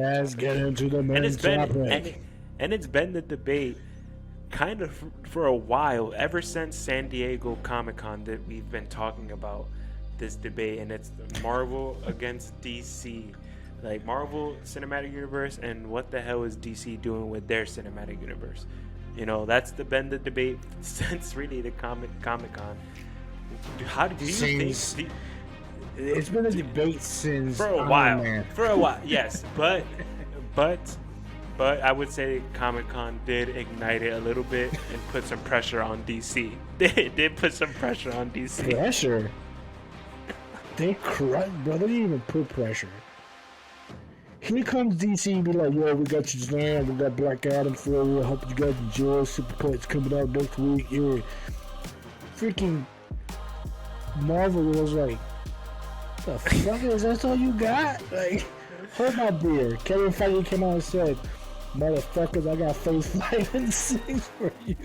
Let's get into the main topic. And it's been the debate kind of for a while, ever since San Diego Comic-Con, that we've been talking about this debate, and it's Marvel against DC. Like, Marvel Cinematic Universe, and what the hell is DC doing with their cinematic universe? You know, that's been the debate since really the Comic-Con. How do you think? It's been a debate since for a while. For a while, yes, but I would say Comic-Con did ignite it a little bit and put some pressure on DC. They did put some pressure on DC. Pressure? They crushed, bro. They didn't even put pressure. Here comes DC and be like, yo, we got Shazam, we got Black Adam for you. I hope you guys enjoy. Super Pets coming out next week. Yeah. Freaking Marvel was like, the fuck is that all you got? Like, hold my beer. Kevin Feige came out and said, motherfuckers, I got Phase 5 and 6 for you.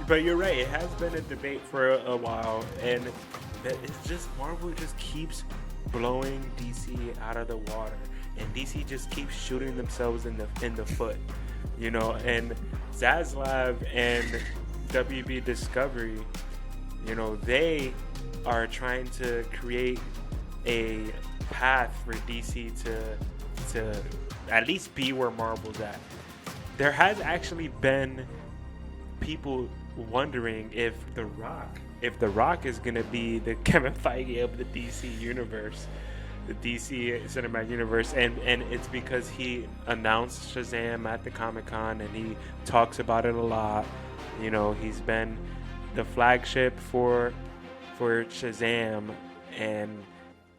But you're right, it has been a debate for a while, and it's just, Marvel just keeps blowing DC out of the water, and DC just keeps shooting themselves in the foot, you know. And Zaslav and WB Discovery, you know, they are trying to create a path for DC to at least be where Marvel's at. There has actually been people wondering if The Rock is gonna be the Kevin Feige of the DC universe, the DC cinematic universe, and it's because he announced Shazam at the Comic-Con and he talks about it a lot. You know, he's been the flagship for Shazam, and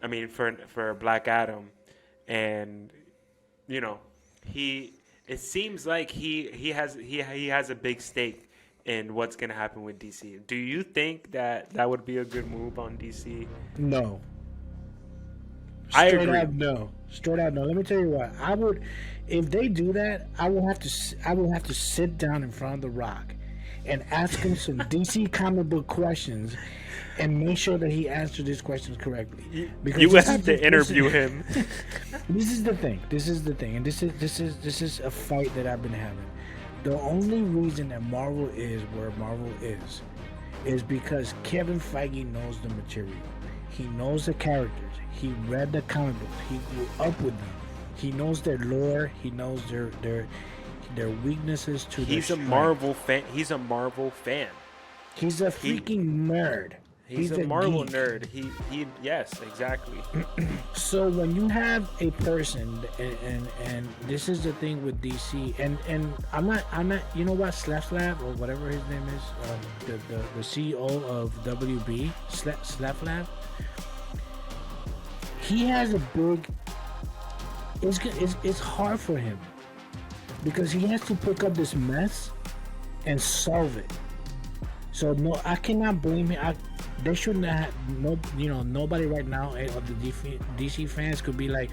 I mean for Black Adam, and you know, it seems like he has a big stake in what's gonna happen with DC. Do you think that would be a good move on DC? No. Straight out no. Let me tell you what. I would, if they do that, I will have to sit down in front of The Rock and ask him some DC comic book questions and make sure that he answered these questions correctly. Because you would have to interview him. This is the thing, and this is a fight that I've been having. The only reason that Marvel is where Marvel is because Kevin Feige knows the material. He knows the characters. He read the comic books. He grew up with them. He knows their lore. He knows their weaknesses to their strength. He's a Marvel fan. He's a freaking nerd. He's a Marvel nerd. He yes, exactly. So when you have a person, and this is the thing with DC, and I'm not, you know what, Slap or whatever his name is, the CEO of WB, Slap. He has a big. It's hard for him because he has to pick up this mess and solve it. So no, I cannot blame him. They shouldn't have nobody right now of the DC fans could be like,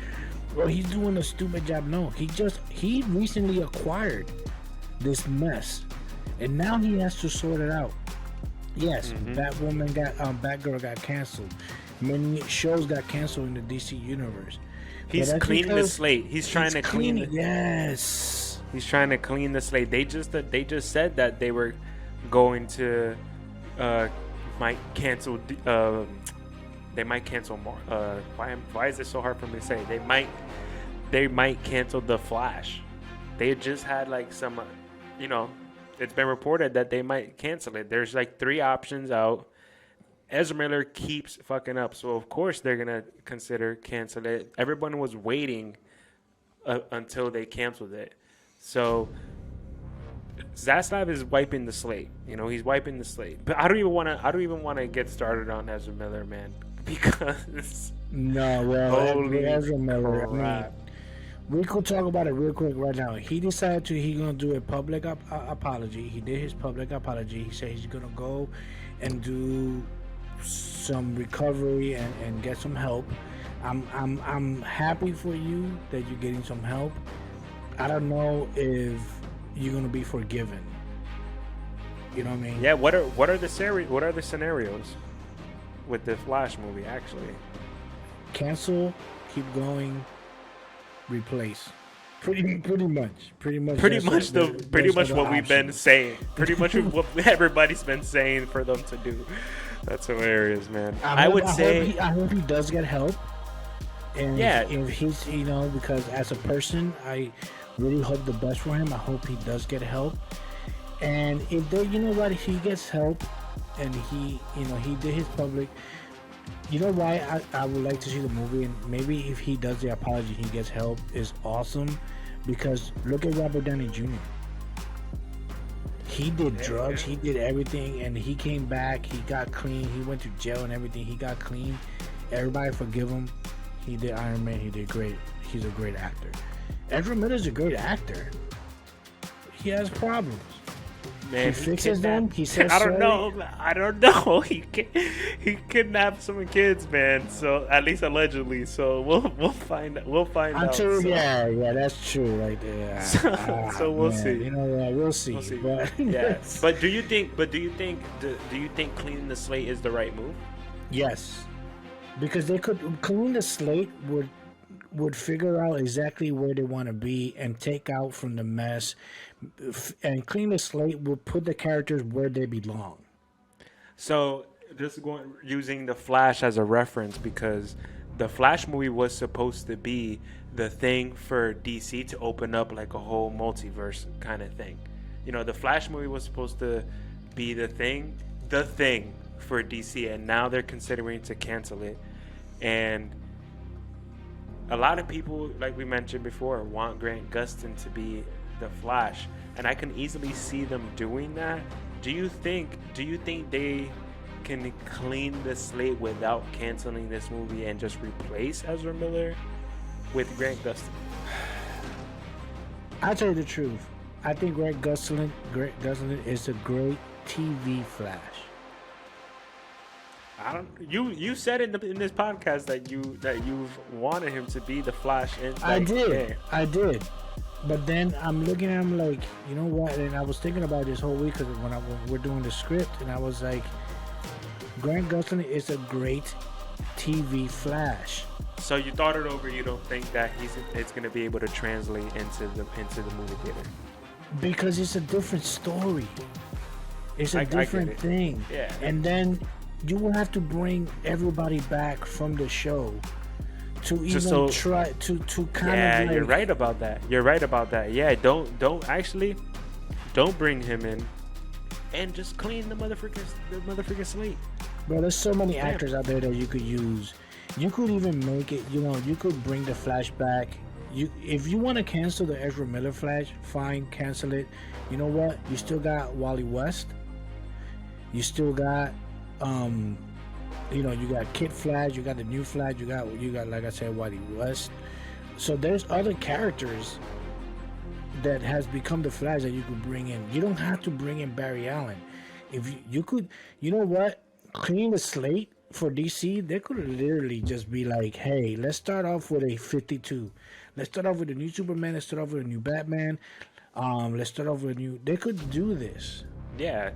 well, he's doing a stupid job. No, he recently acquired this mess, and now he has to sort it out. Yes, Batgirl got canceled. Many shows got canceled in the DC universe. He's cleaning the slate. He's trying to clean it. Yes. He's trying to clean the slate. They just said that they were going to might cancel. They might cancel more. Why is it so hard for me to say? They might cancel The Flash. They just had like some, it's been reported that they might cancel it. There's like 3 options out. Ezra Miller keeps fucking up, so of course they're gonna consider cancel it. Everyone was waiting until they canceled it. So Zaslav is wiping the slate. He's wiping the slate. But I don't even want to get started on Ezra Miller, man, because Ezra Miller. Crap. We could talk about it real quick right now. He decided he's gonna do a public apology. He did his public apology. He said he's gonna go and do some recovery and get some help. I'm happy for you that you're getting some help. I don't know if you're gonna be forgiven. You know what I mean? Yeah. What are the scenarios with the Flash movie? Actually, cancel, keep going, replace. Pretty much. Pretty much what we've been saying. Pretty much what everybody's been saying for them to do. That's hilarious, man. I hope he does get help. And yeah, if he's, because as a person, I really hope the best for him. I hope he does get help. And if they, if he gets help and he did his public, why I would like to see the movie, and maybe if he does the apology, he gets help, is awesome. Because look at Robert Downey Jr. He did drugs, he did everything, and he came back, he got clean, he went to jail and everything, he got clean. Everybody forgive him. He did Iron Man, he did great. He's a great actor. Ezra Miller's a great actor. He has problems. Man, he fixes them. He says I don't know. He kidnapped some kids, man. So at least allegedly. So we'll find out. So. Yeah, that's true, right there. So we'll see. We'll see. But, yeah. But do you think cleaning the slate is the right move? Yes, because they could clean the slate would figure out exactly where they want to be and take out from the mess, and clean the slate will put the characters where they belong. So just using the Flash as a reference, because the Flash movie was supposed to be the thing for DC to open up like a whole multiverse kind of thing. The Flash movie was supposed to be the thing for DC, and now they're considering to cancel it. And a lot of people, like we mentioned before, want Grant Gustin to be the Flash, and I can easily see them doing that. Do you think they can clean the slate without canceling this movie and just replace Ezra Miller with Grant Gustin? I'll tell you the truth. I think Grant Gustin is a great TV Flash. You said in this podcast that you've wanted him to be the Flash. I did. But then I'm looking at him like, you know what? And I was thinking about this whole week because when we're doing the script, and I was like, Grant Gustin is a great TV Flash. So you thought it over. You don't think that it's going to be able to translate into the movie theater? Because it's a different story. It's a different thing. Yeah. And then you will have to bring everybody back from the show to try to kind of. Yeah, you're right about that. Yeah, don't bring him in, and just clean the motherfucking slate. Bro, there's so many actors out there that you could use. You could even make it. You could bring the Flash back. If you want to cancel the Ezra Miller Flash, fine, cancel it. You know what? You still got Wally West. You still got you got Kid Flash, you got the new Flash, you got like I said, Wally West. So there's other characters that has become the Flash that you could bring in. You don't have to bring in Barry Allen. If you could, clean the slate for DC, they could literally just be like, hey, let's start off with a 52. Let's start off with a new Superman. Let's start off with a new Batman. Let's start off with a new. They could do this. Yeah.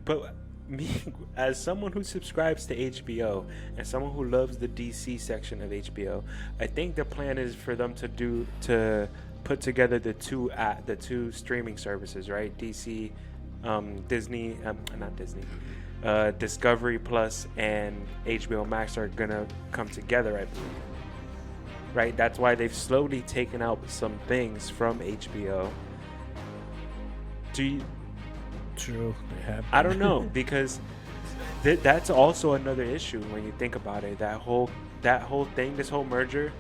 But me, as someone who subscribes to HBO and someone who loves the DC section of HBO, I think the plan is for them to put together the two streaming services, right? DC, Disney, not Disney, Discovery Plus and HBO Max are gonna come together, I believe. Right? That's why they've slowly taken out some things from HBO. True. I don't know, because that's also another issue when you think about it. That whole thing, this whole merger,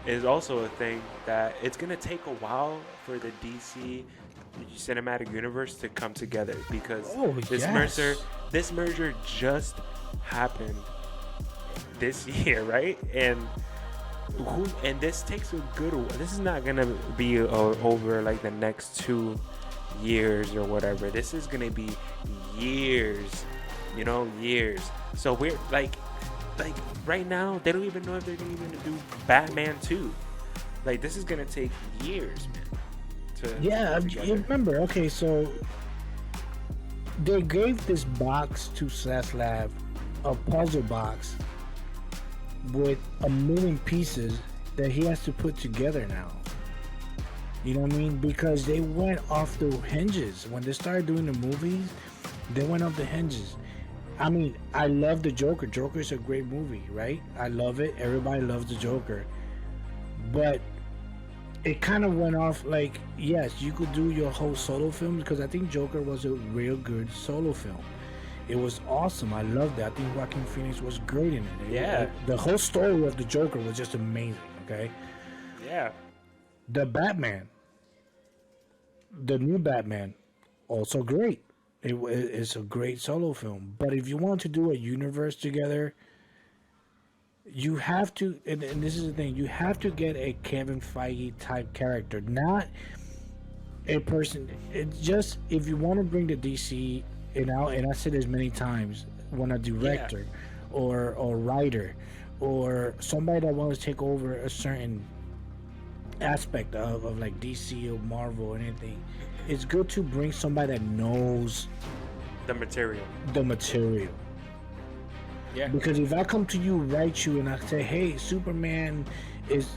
is also a thing that it's gonna take a while for the DC cinematic universe to come together, because this merger just happened this year, right? And this takes a good while. This is not gonna be over like the next 2 years or whatever. This is gonna be years. So we're like right now they don't even know if they're gonna even do Batman 2. Like, this is gonna take years, man. You remember? Okay, so they gave this box to Zaslav, a puzzle box with 1 million pieces that he has to put together now. You know what I mean? Because they went off the hinges when they started doing the movies. They went off the hinges. I mean, I love the Joker. Joker's a great movie, right? I love it. Everybody loves the Joker, but it kind of went off like, yes, you could do your whole solo film, because I think Joker was a real good solo film. It was awesome. I loved it. I think Joaquin Phoenix was great in it. Yeah. The whole story of the Joker was just amazing, okay? Yeah. The Batman, the new Batman, also great. It's a great solo film. But if you want to do a universe together, you have to, and this is the thing, you have to get a Kevin Feige type character, not a person. It's just, if you want to bring the DC, and I said this many times, when a director or writer or somebody that wants to take over a certain aspect of like DC or Marvel or anything, it's good to bring somebody that knows The material. Yeah. Because if I come to you, write you, and I say, hey, Superman is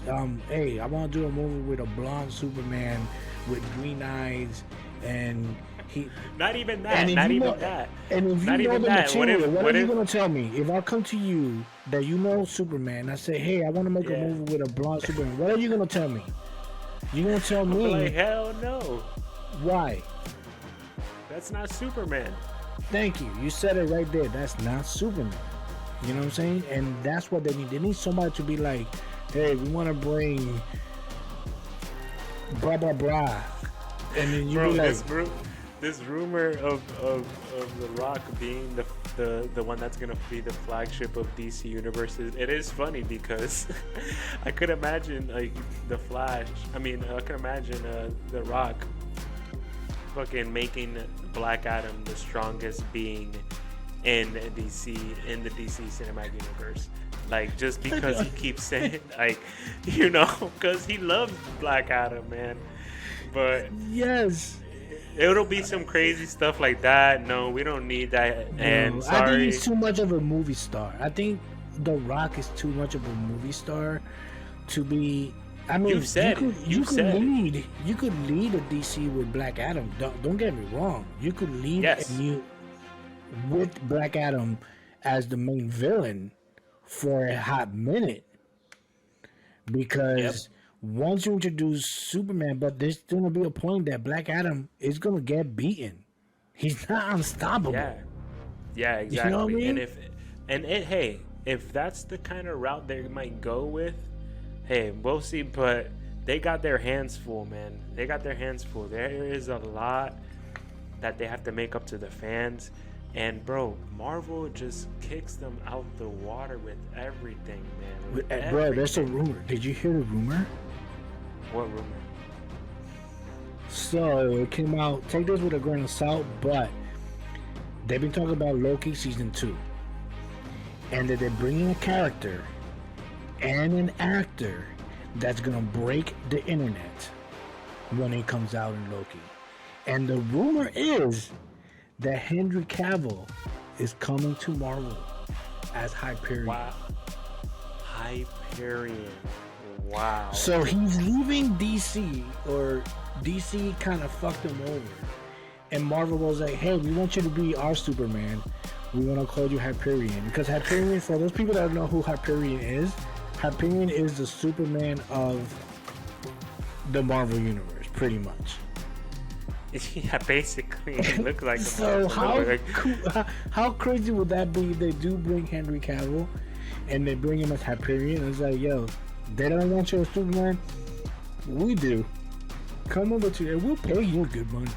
hey, I want to do a movie with a blonde Superman with green eyes, and he Not even that. Not even that. And if Not you know even the that. material, what are you if- gonna tell me? If I come to you that you know Superman, I say, hey, I want to make a Yeah. movie with a blonde Superman, what are you gonna tell me? You're gonna tell I'm me like, hell no. why? That's not Superman. Thank you. You said it right there. That's not Superman. You know what I'm saying? And that's what they need. They need somebody to be like, hey, we want to bring blah blah blah, and then you Bro, be like, this rumor of The Rock being the one that's gonna be the flagship of DC Universe, it is funny because I could imagine like the Flash. I mean, I could imagine The Rock fucking making Black Adam the strongest being in DC, in the DC cinematic universe. Like, just because he keeps saying, like, you know, because he loves Black Adam, man. But yes. it'll be some crazy stuff like that. No, we don't need that. And No, I think sorry, he's too much of a movie star. I think The Rock is too much of a movie star to be. I mean, You've said it. you could lead. You could lead a DC with Black Adam. Don't get me wrong. You could lead Yes. with Black Adam as the main villain for a hot minute, because once you introduce Superman, but there's gonna be a point that Black Adam is gonna get beaten. He's not unstoppable. yeah, exactly. You know what I mean? And hey, if that's the kind of route they might go with, hey, we'll see. But they got their hands full, man. They got their hands full. There is a lot that they have to make up to the fans. And bro, Marvel just kicks them out the water with everything, man. With Bro, there's a everything. rumor. Did you hear the rumor? What rumor? So it came out. Take this with a grain of salt, but they've been talking about Loki season 2, and that they're bringing a character and an actor that's gonna break the internet when it comes out in Loki. And the rumor is that Henry Cavill is coming to Marvel as Hyperion. Wow. Hyperion. Wow. So he's leaving DC, or DC kind of fucked him over. And Marvel was like, hey, we want you to be our Superman. We want to call you Hyperion. Because Hyperion, for those people that don't know who Hyperion is the Superman of the Marvel Universe, pretty much. Yeah, basically, it looked like. So how crazy would that be if they do bring Henry Cavill and they bring him as Hyperion? It's like, yo, they don't want you as Superman. We do. Come over to, and we'll pay you good money.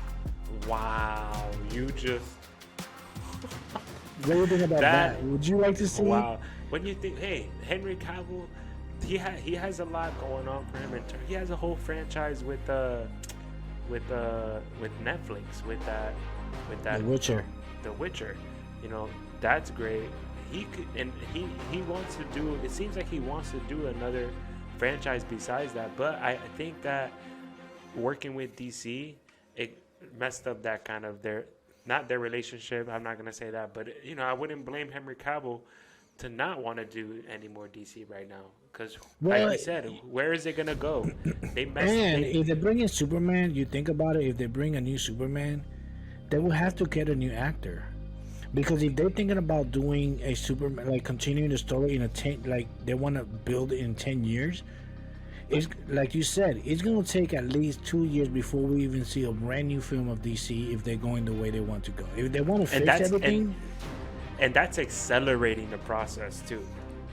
Wow, you just. What do you think about that? Would you like to see? Wow. When you think, hey, Henry Cavill, he has a lot going on for him. He has a whole franchise with Netflix with that The Witcher. The Witcher. You know, that's great. He could, and he wants to do. It seems like he wants to do another franchise besides that. But I think that working with DC, it messed up that kind of not their relationship. I'm not gonna say that, but you know, I wouldn't blame Henry Cavill to not want to do any more DC right now because, Well, like you said, where is it gonna go? They messed. and if they bring in Superman, you think about it. If they bring a new Superman, they will have to get a new actor. Because if they're thinking about doing a Superman, like continuing the story in a 10, like they want to build it in 10 years, it's like you said, it's going to take at least 2 years before we even see a brand new film of DC if they're going the way they want to go. If they want to fix everything. And that's accelerating the process too.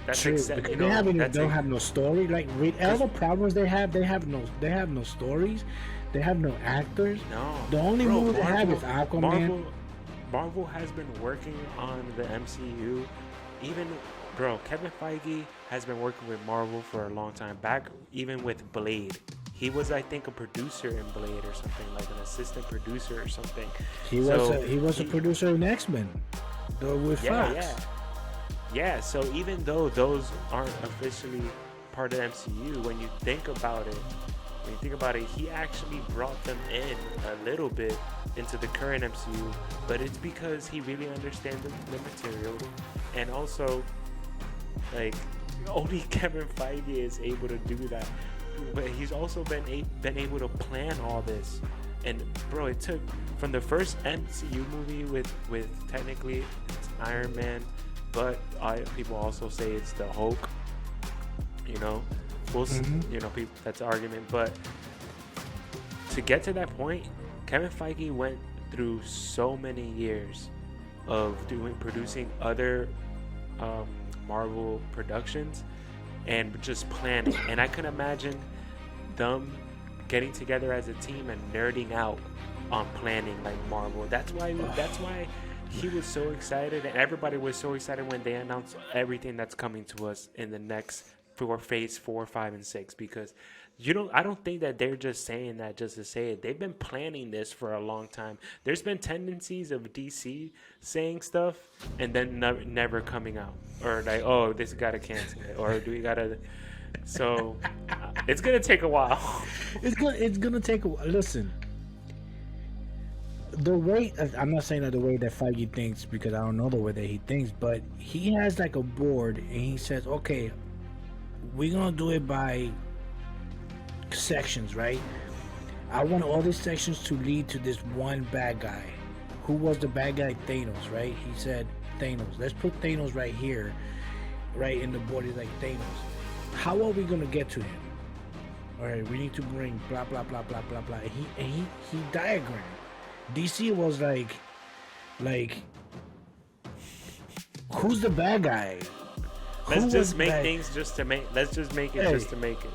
That's true. You know, don't have no story. Like with all the problems they have no stories. They have no actors. No. The only movie they have is Aquaman. Marvel has been working on the MCU. Kevin Feige has been working with Marvel for a long time. Back even with Blade. He was, I think, a producer in Blade or something, like an assistant producer or something. He was a producer in X-Men, though with Fox. Yeah, so even though those aren't officially part of the MCU, when you think about it, he actually brought them in a little bit into the current MCU, but it's because he really understands the material, and also, like, only Kevin Feige is able to do that. But he's also been able to plan all this, and bro, it took from the first MCU movie with technically it's Iron Man, but people also say it's the Hulk. You know, people, that's the argument. But to get to that point, Kevin Feige went through so many years of producing other Marvel productions and just planning. And I can imagine them getting together as a team and nerding out on planning like Marvel. That's why he was so excited, and everybody was so excited when they announced everything that's coming to us in the next for phase 4, 5, and 6, because I don't think that they're just saying that just to say it. They've been planning this for a long time. There's been tendencies of DC saying stuff and then never coming out, or like, oh, this gotta cancel it, or do we gotta? So it's gonna take a while. It's gonna take a while. Listen, the way, I'm not saying that the way that Feige thinks, because I don't know the way that he thinks, but he has like a board and he says, okay, we're gonna do it by sections, right? I want all these sections to lead to this one bad guy. Who was the bad guy? Thanos, right? He said Thanos. Let's put Thanos right here, right in the board. He's like, Thanos. How are we gonna get to him? All right, we need to bring blah blah blah blah blah blah. He diagrammed. DC was like, who's the bad guy? Let's just make things just to make. Let's just make it just to make it.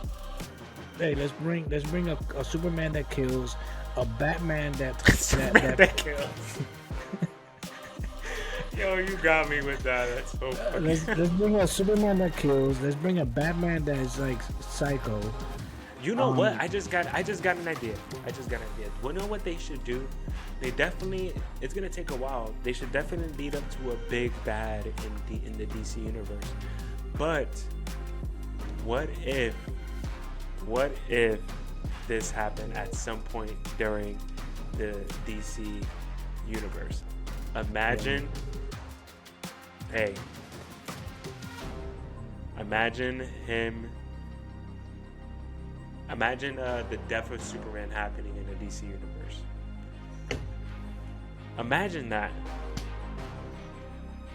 Hey, let's bring a Superman that kills, a Batman that kills. Yo, you got me with that. That's so funny. Let's bring a Superman that kills. Let's bring a Batman that is like psycho. You know what? I just got an idea. You know what they should do? It's gonna take a while. They should definitely lead up to a big bad in the DC universe. But what if this happened at some point during the DC universe? Imagine the death of Superman happening in the DC universe. Imagine that.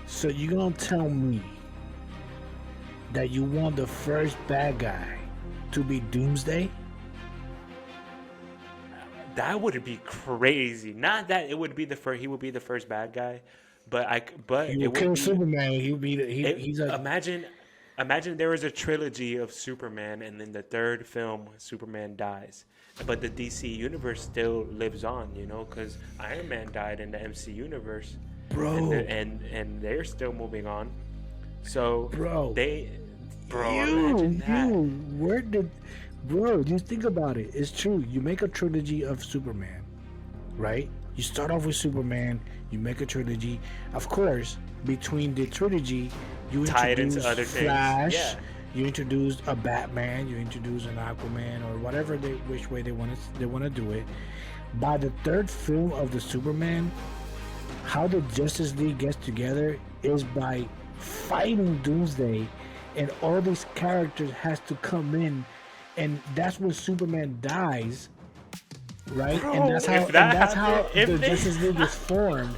So you gonna tell me that you want the first bad guy to be Doomsday? That would be crazy. Not that it would be he would be the first bad guy, but he would kill Superman. Imagine there was a trilogy of Superman, and then the third film, Superman dies. But the DC universe still lives on, because Iron Man died in the MC universe. Bro. And they're still moving on. So, you think about it. It's true. You make a trilogy of Superman, right? You start off with Superman, you make a trilogy. Of course, between the trilogy, you introduce other Flash, things. Yeah. You introduce a Batman, you introduce an Aquaman, or whatever which way they want to do it. By the third film of the Superman, how the Justice League gets together is by fighting Doomsday, and all these characters has to come in, and that's when Superman dies, right? Bro, and that's how if that that's how happened, if the they- Justice League is formed.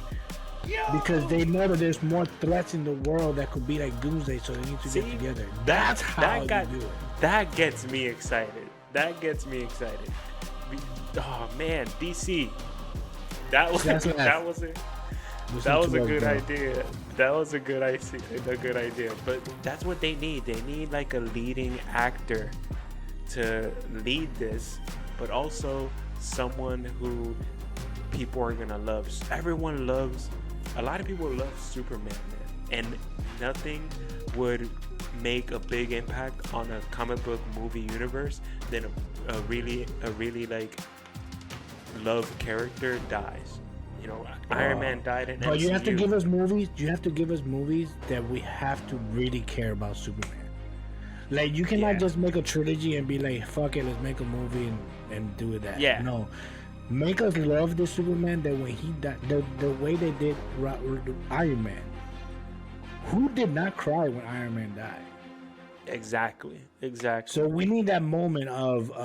Yo. Because they know that there's more threats in the world that could be like Doomsday, so they need to get together. That's how you do it. That gets me excited. That gets me excited. Oh man, DC. That was That's that was a good idea. That was a good idea. But that's what they need. They need like a leading actor to lead this, but also someone who people are gonna love. Everyone loves. A lot of people love Superman, man, and nothing would make a big impact on a comic book movie universe than a really like love character dies. You know, Iron Man died in MCU. But you have to give us movies. You have to give us movies that we have to really care about Superman. Like, you cannot just make a trilogy and be like, fuck it, let's make a movie and do that. Yeah. No. Make us love the Superman that when he died, the way they did Iron Man. Who did not cry when Iron Man died? Exactly. So we need that moment of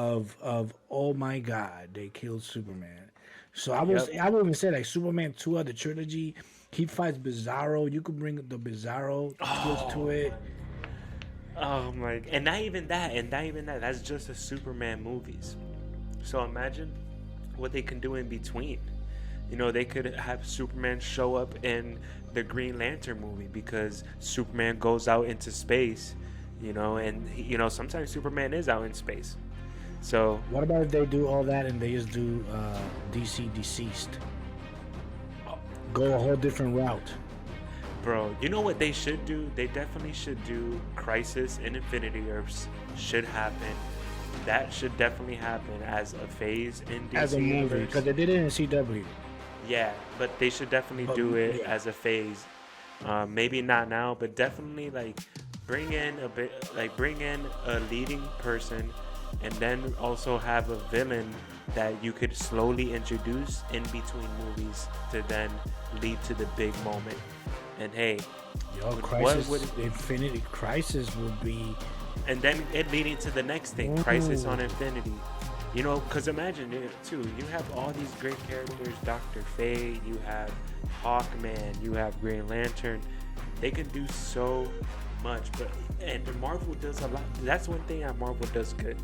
oh my God, they killed Superman. So I would even say like Superman 2 of the trilogy, he fights Bizarro. You could bring the Bizarro twist to it. Oh my! And not even that. That's just the Superman movies. So imagine what they can do in between. You know, they could have Superman show up in the Green Lantern movie because Superman goes out into space, you know, and sometimes Superman is out in space. So what about if they do all that and they just do DC Deceased? Go a whole different route. Bro, you know what they should do? They definitely should do Crisis in Infinity Earths. Should happen. That should definitely happen as a phase in DC as a movie, universe. because they did it in CW. Yeah, but they should definitely do it as a phase. Maybe not now, but definitely like bring in a leading person, and then also have a villain that you could slowly introduce in between movies to then lead to the big moment. And hey, Infinity Crisis would be, and then it leading to the next thing, Crisis on Infinity. You know, because imagine too, you have all these great characters, Dr. Fate, you have Hawkman, you have Green Lantern. They can do so much, and Marvel does a lot. That's one thing that Marvel does good,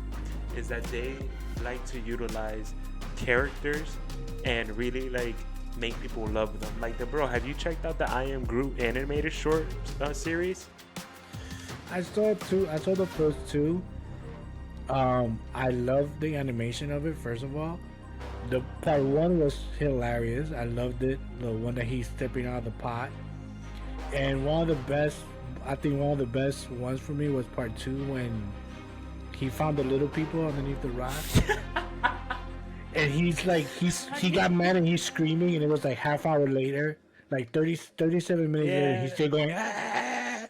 is that they like to utilize characters and really like make people love them. Like have you checked out the I Am Groot animated short series? I saw the first two. I love the animation of it. First of all, the part one was hilarious. I loved it. The one that he's stepping out of the pot, and one of the best ones for me was part two, when he found the little people underneath the rock. And he got mad and he's screaming, and it was like half hour later, like 37 minutes later, he's still going, ah!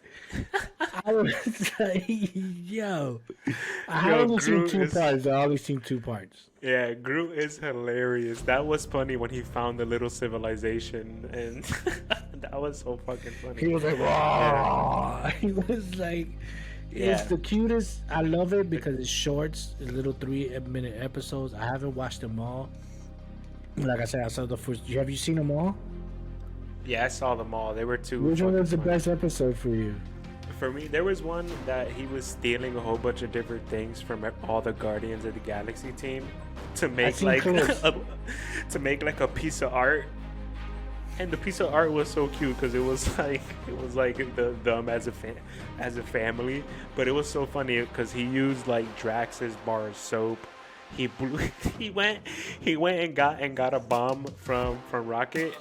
I was like, yo. I only seen two parts. I only seen two parts. Yeah, Groot is hilarious. That was funny when he found the little civilization, and that was so fucking funny. He was like, raw. Yeah. He was like, it's the cutest. I love it because it's shorts, little 3-minute episodes. I haven't watched them all. Like I said, I saw the first. Have you seen them all? Yeah, I saw them all. They were two. Which one was the best episode for you? For me, there was one that he was stealing a whole bunch of different things from all the Guardians of the Galaxy team to make like a piece of art. And the piece of art was so cute because it was like them as a family, but it was so funny because he used like Drax's bar of soap. He went and got a bomb from Rocket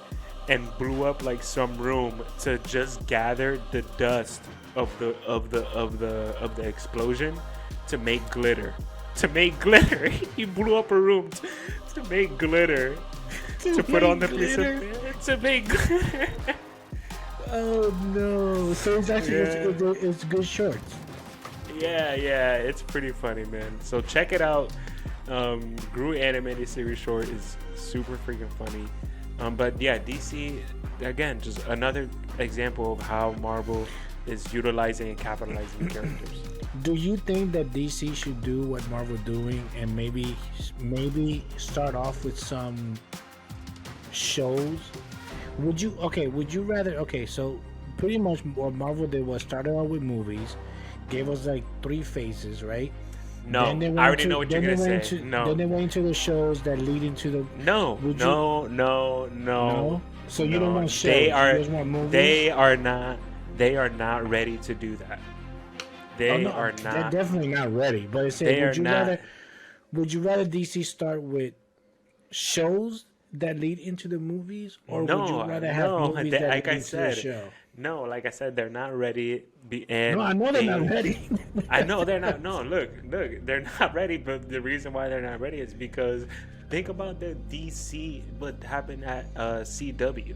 and blew up like some room to just gather the dust of the explosion to make glitter. He blew up a room to make glitter. To put on the piece of to make glitter. Oh no! So it's actually it's good shorts. Yeah, it's pretty funny, man. So check it out. Groot animated series short is super freaking funny. But yeah, DC again, just another example of how Marvel is utilizing and capitalizing the characters. Do you think that DC should do what Marvel doing and maybe start off with some shows? Would you rather so pretty much what Marvel did was started out with movies, gave us like 3 phases, right? No, I already know what you're gonna say. No, then they went into the shows that lead into the no. So you don't want shows. They are. You just want movies? They are not. They are not ready to do that. They are not. They're definitely not ready. But it's saying, would you rather DC start with shows that lead into the movies, or would you rather have movies that lead into the show? No, like I said, they're not ready. No, I know they're not ready. I know they're not. No, look, they're not ready. But the reason why they're not ready is because think about the DC. What happened at CW?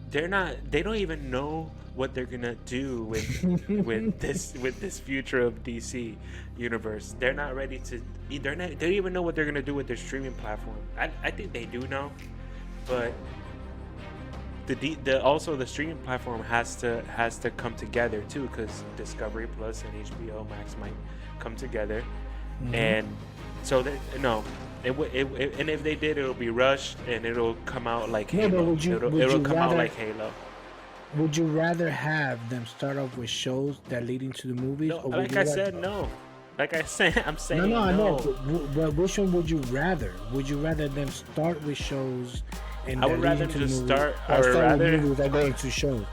They don't even know what they're gonna do with this future of DC universe. They're not ready to. They don't even know what they're gonna do with their streaming platform. I think they do know, but also the streaming platform has to come together too, because Discovery Plus and HBO Max might come together, and so and if they did, it'll be rushed and it'll come out like Halo. It'll come out like Halo. Would you rather have them start off with shows that lead into the movies? No, like I said, no. Like I said, I'm saying no. I know, but which one would you rather? Would you rather them start with shows and I would rather them just start. I would rather movies that go into shows.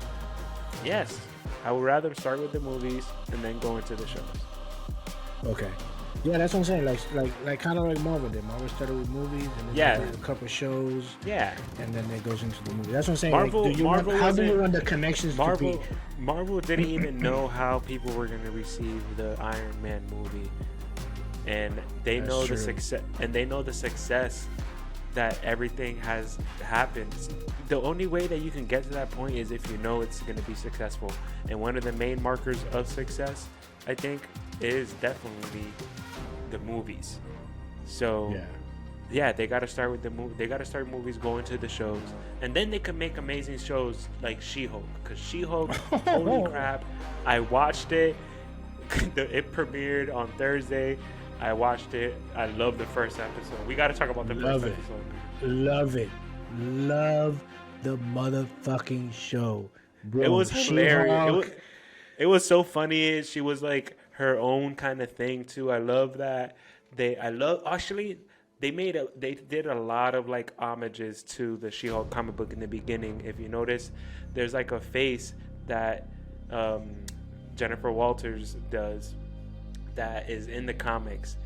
Yes, I would rather start with the movies and then go into the shows. Okay. Yeah, that's what I'm saying. Like kind of like Marvel did. Marvel started with movies and then a couple shows. Yeah. And then it goes into the movie. That's what I'm saying. Marvel, how do you want the connections to be? Marvel didn't even know how people were going to receive the Iron Man movie, and they know the success. And they know the success that everything has happened. The only way that you can get to that point is if you know it's going to be successful. And one of the main markers of success, I think, is definitely the movies. So yeah, they got to start with the movie. They got to start movies, going to the shows, and then they can make amazing shows like She-Hulk. Because She-Hulk, holy crap, I watched it. It premiered on Thursday. I watched it. I love the first episode. We got to talk about the first episode. Love it. Love the motherfucking show, bro. It was hilarious. It was so funny. She was like her own kind of thing too. I love that. They did a lot of like homages to the She-Hulk comic book in the beginning. If you notice, there's like a face that Jennifer Walters does that is in the comics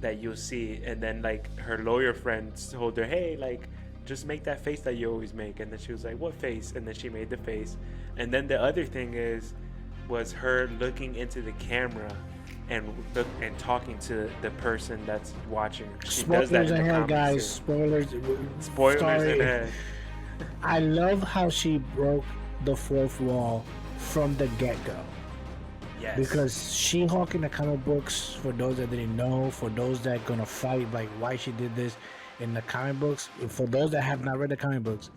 that you'll see, and then like her lawyer friend told her, hey, like just make that face that you always make, and then she was like, what face? And then she made the face. And then the other thing was her looking into the camera and talking to the person that's watching. She does that in the comics, guys. Spoilers in ahead. I love how she broke the fourth wall from the get-go. Yes. Because She-Hulk in the comic books, for those that didn't know, for those that are gonna fight like why she did this in the comic books, for those that have not read the comic books,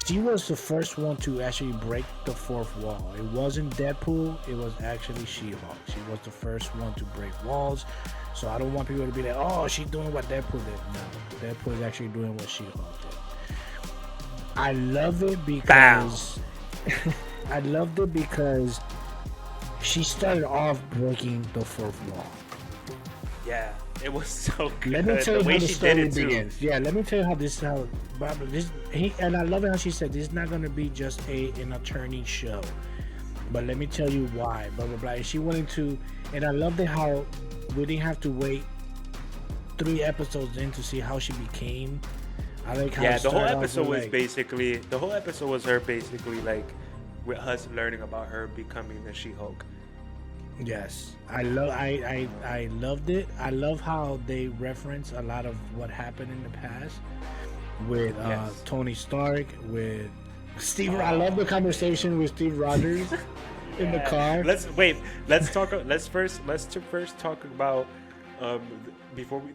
she was the first one to actually break the fourth wall. It wasn't Deadpool, it was actually She-Hulk. She was the first one to break walls. So I don't want people to be like, oh, she's doing what Deadpool did. No, Deadpool is actually doing what She-Hulk did. I love it because I loved it because she started off breaking the fourth wall. Yeah, it was so good. Let me tell you how the story begins. Yeah, let me tell you how this and I love it how she said this is not gonna be just an attorney show, but let me tell you why. Blah blah blah. And she went into, and I loved it how we didn't have to wait 3 episodes in to see how she became. I like how the whole episode was her basically like with us learning about her becoming the She-Hulk. Yes, I loved it. I love how they reference a lot of what happened in the past with Tony Stark, with Steve. I love the conversation with Steve Rogers in the car. Let's first talk about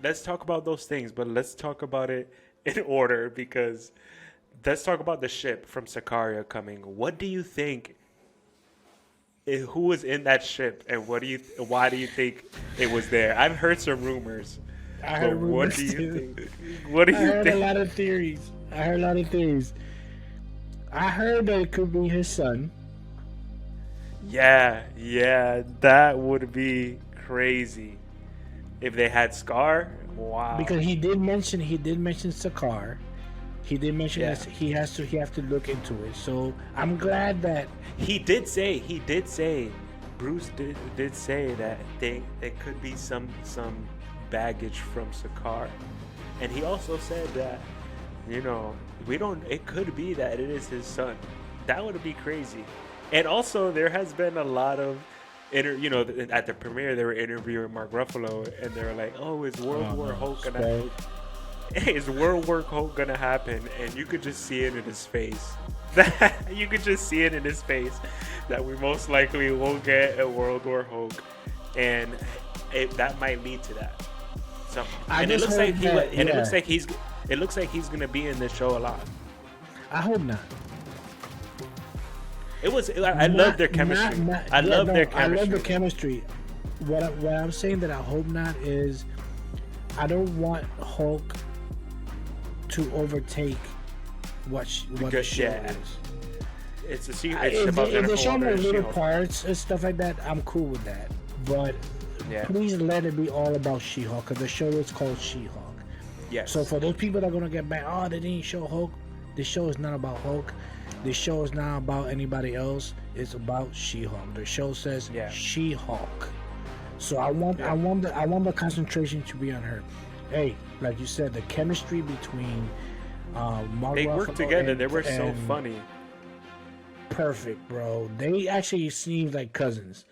let's talk about those things, but let's talk about it in order, because let's talk about the ship from Sakaria coming. What do you think who was in that ship, and why do you think it was there? I've heard some rumors. I But heard what rumors do you too. think? What do I you heard a think? lot of theories. I heard a lot of theories. I heard that it could be his son. Yeah, that would be crazy if they had Scar. Wow. Because he did mention Sakar. He did mention Yeah. that he have to look into it. So I'm glad that He did say Bruce did say that it could be some baggage from Sakaar. And he also said that, it could be that it is his son. That would be crazy. And also there has been a lot of at the premiere they were interviewing Mark Ruffalo, and they were like, "Oh, is World War Hulk gonna is World War Hulk gonna happen?" And you could just see it in his face. You could just see it in his face that we most likely will get a World War Hulk, and that might lead to that. So, and it looks like it looks like he's gonna be in this show a lot. I hope not. I love their chemistry. I love their chemistry. I love the chemistry. What I'm saying that I hope not is, I don't want Hulk to overtake what the show is. It's about if they show Jennifer me Walters, little She-Hulk. parts and stuff like that, I'm cool with that. But please let it be all about She-Hulk, because the show is called She-Hulk. Yes. So for those people that are gonna get back, oh, they didn't show Hulk. The show is not about Hulk. The show is not about anybody else. It's about She-Hulk. The show says She-Hulk. So I want the concentration to be on her. Hey, like you said, the chemistry between Mark They Ruffalo worked together. and, They were so and funny. perfect, bro. They actually seem like cousins.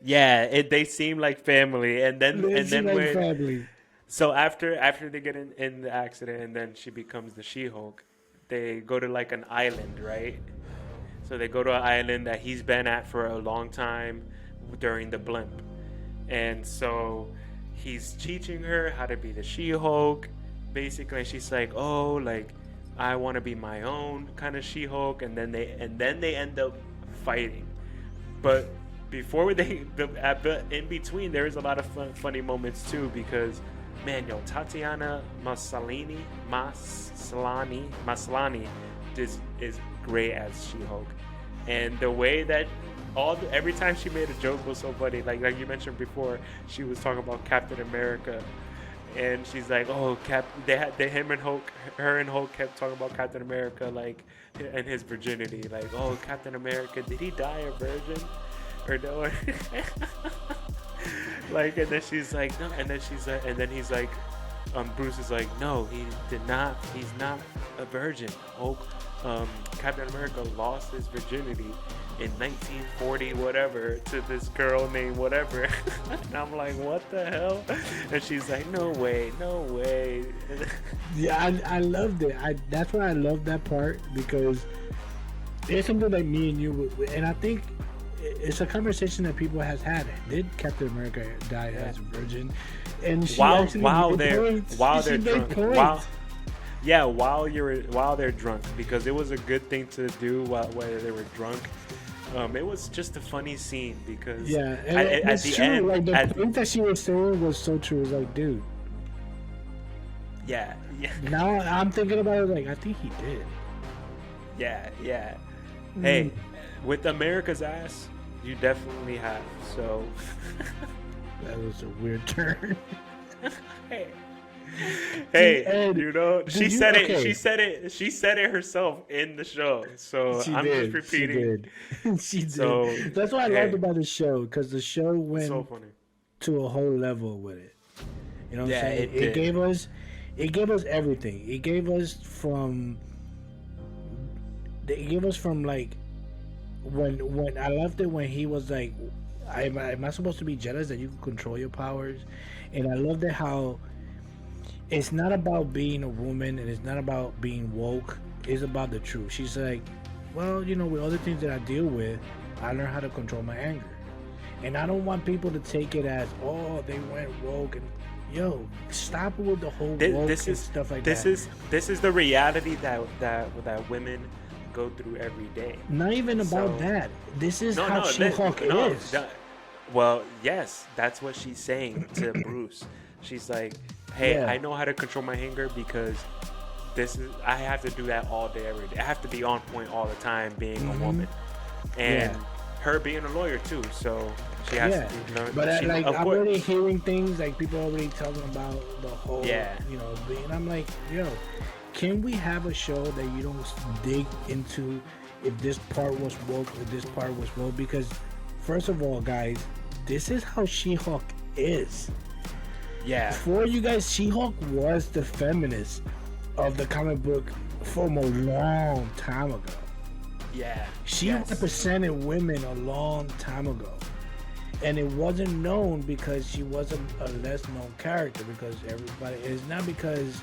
Yeah, they seem like family, and then when family. so after they get in the accident, and then she becomes the She-Hulk, they go to like an island, right? So they go to an island that he's been at for a long time during the blimp, and so he's teaching her how to be the She-Hulk. Basically, she's like, "Oh, like I want to be my own kind of She-Hulk," and then they end up fighting. But before in between, there is a lot of funny moments too, because man, Tatiana Maslany is great as She-Hulk, and the way that every time she made a joke was so funny. Like you mentioned before, she was talking about Captain America, and she's like, "Oh, her and Hulk kept talking about Captain America, like, and his virginity. Like, oh, Captain America, did he die a virgin, or no?" Like, and then she's like, "No," and then he's like, Bruce is like, "No, he did not. He's not a virgin. Hulk, Captain America lost his virginity in 1940 whatever to this girl named whatever." And I'm like, what the hell? And she's like, no way. Yeah, I loved it. That's why I love that part, because it's something that me and you and I think it's a conversation that people has had. Did Captain America die as a virgin? And she while actually they're drunk. While they're drunk, because it was a good thing to do while they were drunk. It was just a funny scene, because at the end, like the point that she was saying was so true. It was like, dude. Yeah. Now I'm thinking about it, like, I think he did. Yeah. Hey, with America's ass, you definitely have. So that was a weird turn. Hey, Ed, she said it. She said it herself in the show. So I'm just repeating. She did. So, that's what I loved about the show, because the show went so funny to a whole level with it. You know what I'm saying? It gave us everything. It gave us from like when I loved it when he was like, am I supposed to be jealous that you can control your powers? And I loved it how it's not about being a woman, and it's not about being woke. It's about the truth. She's like, well, with other things that I deal with, I learned how to control my anger. And I don't want people to take it as, oh, they went woke. And stop with the whole woke and stuff like that. This is the reality that women go through every day. Not even about So- that. This is how She-Hulk is. Well, yes, that's what she's saying to Bruce. She's like, "Hey, Yeah. I know how to control my anger because I have to do that all day, every day. I have to be on point all the time, being a woman, and her being a lawyer too. So she has to learn. But she, like, of I'm course- already hearing things like people already talking about the whole, Yeah. you know, and I'm like, yo, can we have a show that you don't dig into if this part was woke or this part was woke? Because first of all, guys, this is how She-Hulk is. yeah, For you guys, She-Hulk was the feminist of the comic book from a long time ago. yeah. She yes. represented women a long time ago. And it wasn't known because she was a less known character, because everybody, it's not because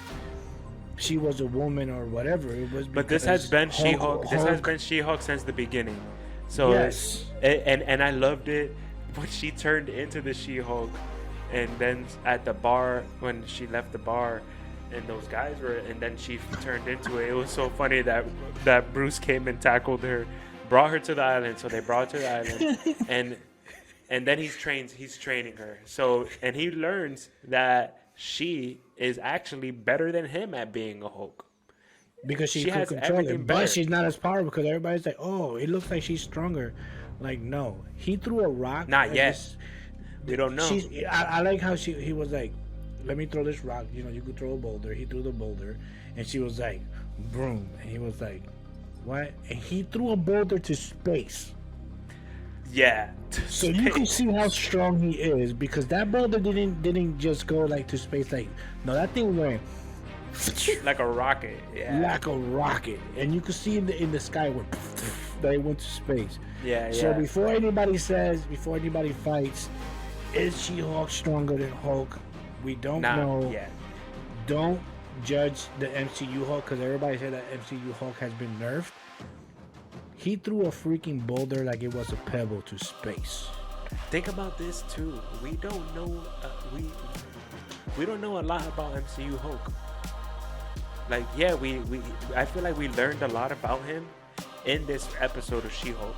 she was a woman or whatever. It was because But this has been She-Hulk. This has Hulk- been She-Hulk since the beginning. So Yes. and I loved it when she turned into the She-Hulk, and then at the bar when she left the bar, and those guys were, and then she turned into it. It was so funny that Bruce came and tackled her, brought her to the island. So they brought her to the island, and then he's training her. So and he learns that she is actually better than him at being a Hulk. because she could has control everything it, better. but she's not as powerful because everybody's like, oh, it looks like she's stronger. Like, no, he threw a rock. Not at yet. this- We don't know. I like how he was like, let me throw this rock. You know, you could throw a boulder. He threw the boulder, and she was like, boom. And he was like, what? And he threw a boulder to space. Yeah. So you can see how strong he is, because that boulder didn't just go like to space. Like, no, that thing went Like a rocket. Yeah. like a rocket, and you could see in the sky went that it went to space. Yeah. So Yeah. before anybody fights, is She-Hulk stronger than Hulk? We don't know. Yeah. Don't judge the MCU Hulk, because everybody said that MCU Hulk has been nerfed. He threw a freaking boulder like it was a pebble to space. Think about this too. We don't know. We don't know a lot about MCU Hulk. Like, yeah, I feel like we learned a lot about him in this episode of She-Hulk.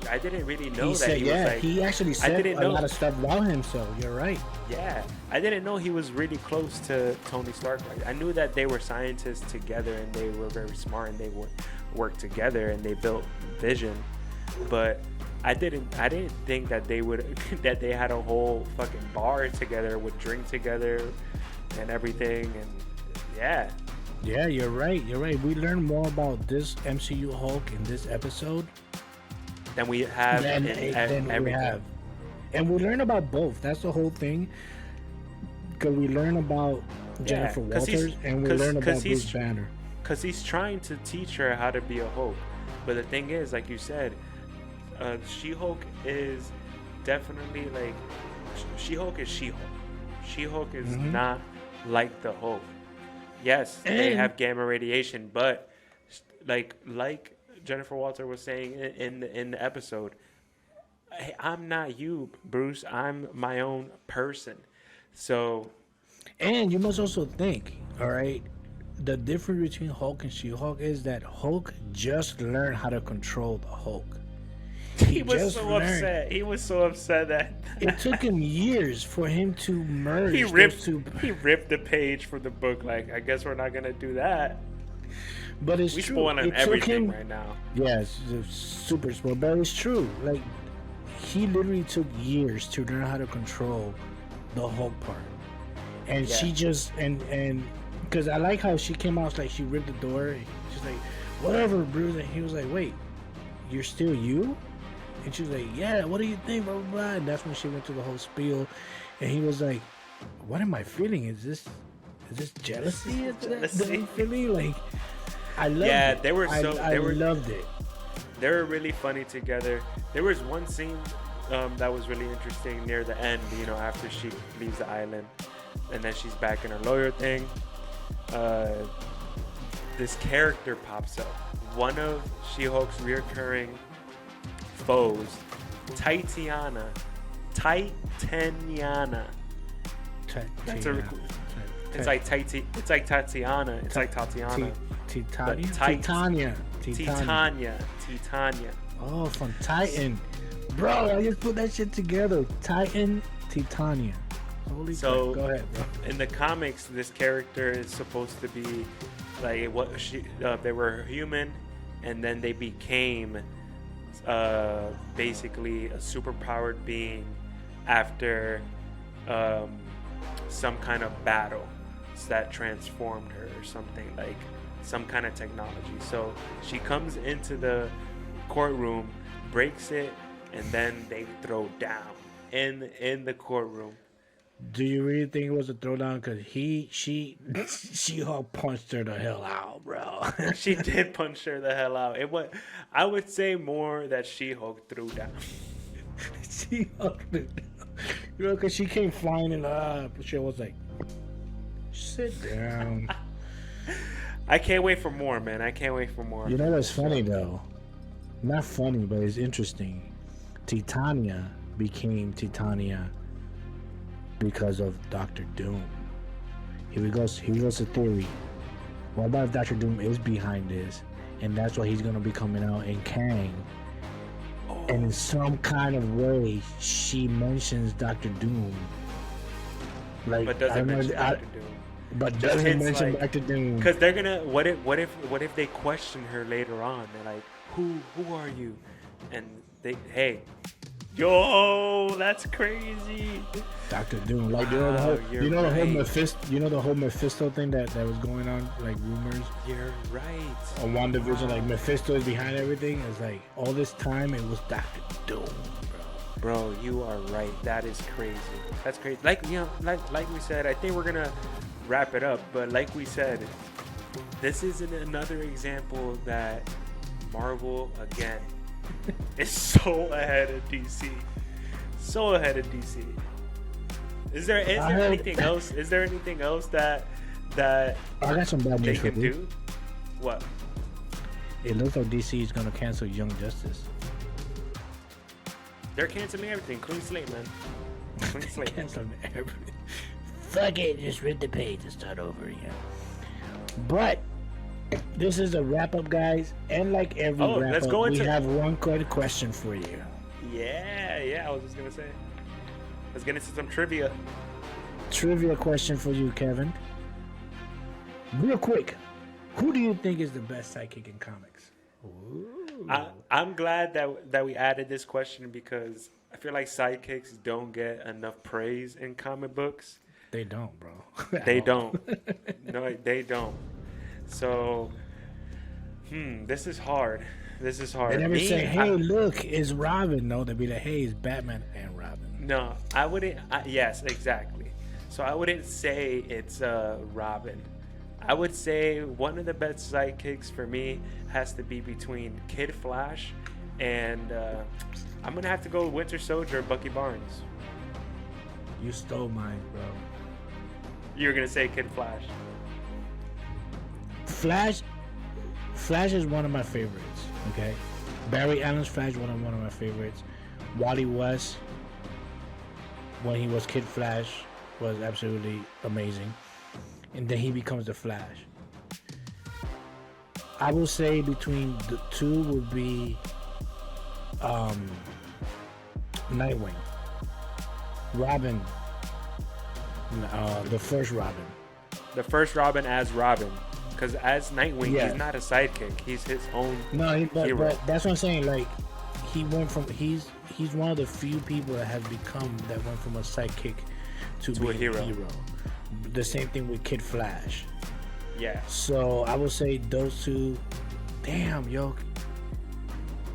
I didn't really know that he was like. he actually said didn't a know. lot of stuff about himself. You're right. Yeah, I didn't know he was really close to Tony Stark. Like, I knew that they were scientists together and they were very smart and they worked together and they built Vision, but I didn't think that they would that they had a whole fucking bar together, would drink together and everything. And yeah, You're right. We learned more about this MCU Hulk in this episode than we have than in we everything. have. And we learn about both. That's the whole thing. Because we learn about Jennifer 'cause he's- Walters, and we 'cause- learn 'cause about he's- Bruce Banner. Because he's trying to teach her how to be a Hulk. But the thing is, like you said, She-Hulk is definitely like... She-Hulk is She-Hulk. She-Hulk is not like the Hulk. Yes, they And- have gamma radiation, but like Jennifer Walter was saying in the episode, hey, I'm not you, Bruce. I'm my own person. So... And you must also think, all right, the difference between Hulk and She-Hulk is that Hulk just learned how to control the Hulk. He was just so learned. upset. He was so upset that It took him years for him to merge. he those ripped two. the page from the book. Like, I guess we're not gonna do that. But it's We true. spoiling It took everything him. right now. Yes, it's super spoil, but it's true. Like, he literally took years to learn how to control the Hulk part, and Yeah. she just and because I like how she came out like she ripped the door. She's like, "Whatever, Bruce," and he was like, "Wait, you're still you?" And she was like, "Yeah, what do you think?" Blah blah blah. And that's when she went to the whole spiel, and he was like, "What am I feeling? Is this jealousy? That I'm feeling like." I loved Yeah, it. they were I loved it. They were really funny together. There was one scene that was really interesting near the end. You know, after she leaves the island, and then she's back in her lawyer thing. This character pops up. One of She-Hulk's reoccurring foes, Titania. That's a, it's like Tatiana. It's like Tatiana. Titania. Titania. Oh, from Titan. Bro, I just put that shit together. Titan, Titania. Holy So, crap. Go ahead, bro. in the comics, this character is supposed to be like they were human, and then they became basically a superpowered being after some kind of battle that transformed her or something, like some kind of technology. So she comes into the courtroom, breaks it, and then they throw down in the courtroom. Do you really think it was a throwdown? Because She-Hulk punched her the hell out, bro. She did punch her the hell out. I would say more that She-Hulk threw down. She-Hulk, you know, because she came flying and she was like, sit down. I can't wait for more, man. I can't wait for more. You know what's funny though? Not funny, but it's interesting. Titania became Titania because of Doctor Doom. Here we go a theory. What about if Doctor Doom is behind this, and that's why he's gonna be coming out in Kang? And in some kind of way, she mentions Doctor Doom. Like, But doesn't mention Doctor Doom. But doesn't mention Doctor Doom. Because they're gonna. What if they question her later on? They're like, who are you? And hey, yo, that's crazy. Doctor Doom, like the whole Mephisto thing that was going on, like rumors. You're right. On WandaVision, like Mephisto is behind everything. It's like all this time it was Doctor Doom, bro. You are right. That is crazy. That's crazy. Like like we said, I think we're gonna wrap it up. But like we said, this is another example that Marvel again is so ahead of DC. So ahead of DC. Is there anything else? Is there anything else that I got some bad they news for can you. do? What? It looks like DC is gonna cancel Young Justice. They're canceling everything. Clean slate, man. Clean slate. Canceling everything. Fuck it, just rip the page and start over again. But this is a wrap up, guys, and like every wrap up, we have one quick question for you. Yeah. I was just gonna say. Let's get into some trivia. Trivia question for you, Kevin. Real quick, who do you think is the best sidekick in comics? I'm glad that we added this question because I feel like sidekicks don't get enough praise in comic books. They don't, bro. They don't. No, they don't. So, this is hard. This is hard. They never say, "Hey, look, it's Robin." No, they'd be like, "Hey, it's Batman and Robin." No, I wouldn't. Yes, exactly. So I wouldn't say it's Robin. I would say one of the best sidekicks for me has to be between Kid Flash and I'm gonna have to go with Winter Soldier, Bucky Barnes. You stole mine, bro. You're gonna say Kid Flash. Flash is one of my favorites. Okay, Barry Allen's Flash one of my favorites. Wally West, when he was Kid Flash, was absolutely amazing, and then he becomes the Flash. I will say between the two would be Nightwing, Robin, the first Robin. The first Robin as Robin. Because as Nightwing, he's not a sidekick. He's his own hero. But that's what I'm saying. Like, he went from he's one of the few people that went from a sidekick to being a hero. The same thing with Kid Flash. Yeah. So I would say those two. Damn, yo.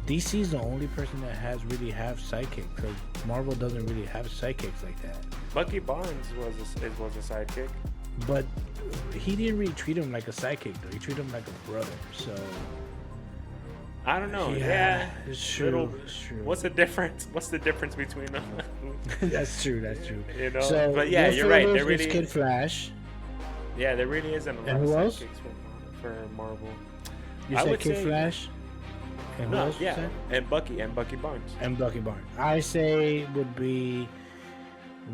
DC's the only person that really have sidekicks. Because Marvel doesn't really have sidekicks like that. Bucky Barnes was a sidekick. But he didn't really treat him like a sidekick, though. He treated him like a brother. So I don't know. Yeah, it's true. What's the difference? What's the difference between them? That's true. You know. So, but yeah, you're right. There really Kid Flash. Yeah, there really isn't a lot of sidekicks for Marvel. You said Kid Flash. And and Bucky Barnes. And Bucky Barnes. I say would be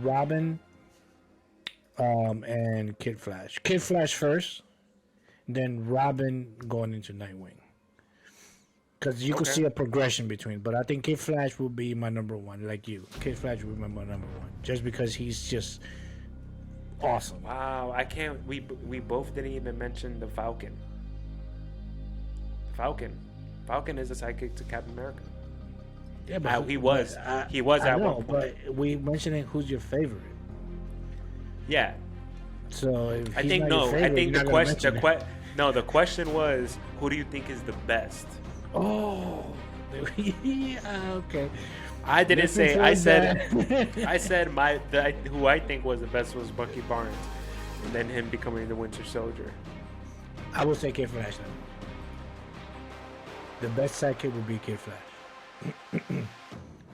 Robin. And Kid Flash. Kid Flash first, then Robin going into Nightwing. because you could Okay. see a progression between. But I think Kid Flash will be my number one, like you. Kid Flash will be my number one, just because he's just awesome. Wow, I can't. We both didn't even mention the Falcon. Falcon, Falcon is a sidekick to Captain America. Yeah, but He was I at know, one point. but we mentioning who's your favorite. Yeah, So if I he's think not your no. I favorite, think you're the not gonna question, mention it. no, the question was, who do you think is the best? Oh, yeah, okay. I didn't Listen say. to I his said. dad. I said who I think was the best was Bucky Barnes, and then him becoming the Winter Soldier. I would say Kid Flash. Now. The best sidekick would be Kid Flash.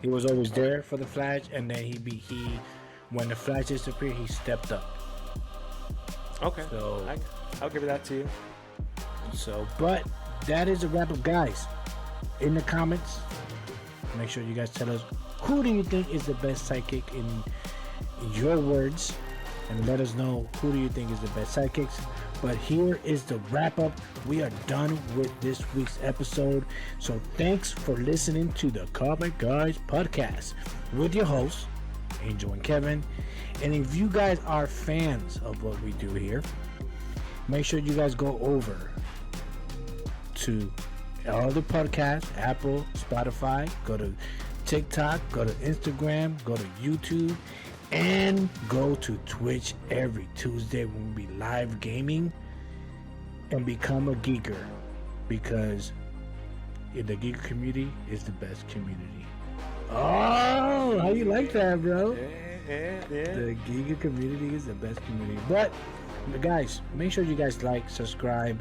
He was always there for the Flash, and then he when the Flash disappeared, he stepped up. Okay, So- I'll give that to you. So, but that is a wrap up, guys. In the comments, make sure you guys tell us who do you think is the best sidekick in your words, and let us know who do you think is the best sidekicks. But here is the wrap up. We are done with this week's episode. So thanks for listening to the Comic Guys podcast with your hosts, Angel and Kevin. And if you guys are fans of what we do here, make sure you guys go over to all the podcasts, Apple, Spotify, go to TikTok, go to Instagram, go to YouTube, and go to Twitch every Tuesday when we be live gaming, and become a geeker, because the geek community is the best community. Oh, how you like that, bro? Yeah. The geeker community is the best community. But guys, make sure you guys like, subscribe,